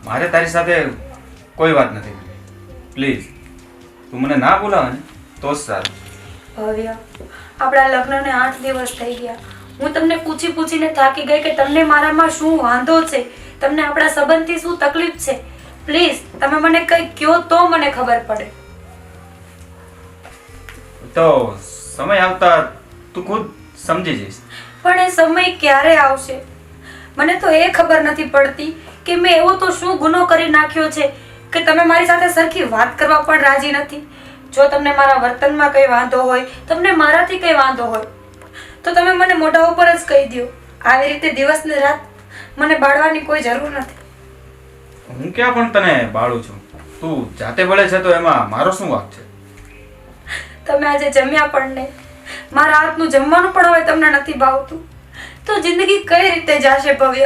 મારે તારી સાથે કોઈ વાત નથી પ્લીઝ તું મને ના બોલાવે ને તો જ સારું. ભવ્ય, આપણા લગ્નને 8 દિવસ થઈ ગયા. હું તમને પૂછીને થાકી ગઈ કે તમને મારામાં શું વાંધો છે, તમને આપણા સંબંધથી શું તકલીફ છે. પ્લીઝ તમે મને કંઈ કહો તો મને ખબર પડે. તો સમય આવતા તું ખુદ સમજી જઈશ. પણ એ સમય ક્યારે આવશે મને તો એ ખબર નથી પડતી કે મેં એવો તો શું ગુનો કરી નાખ્યો છે કે તમે મારી સાથે સરખી વાત કરવા પણ રાજી નથી. જો તમને મારા વર્તનમાં કંઈ વાંધો હોય, તમને મારાથી કંઈ વાંધો હોય તો તમે મને મોઢા ઉપર જ કહી દો. આવી રીતે દિવસ ને રાત મને બાળવાની કોઈ જરૂર નથી. હું ક્યાં પણ તને બાળું છું, તું જાતે બળે છે તો એમાં મારો શું વાંક છે? તમે આજે જમ્યા પણ નહીં, મારા હાથનું જમવાનું પણ હવે તમને નથી ભાવતું, તો જિંદગી કઈ રીતે જાશે ભવ્ય?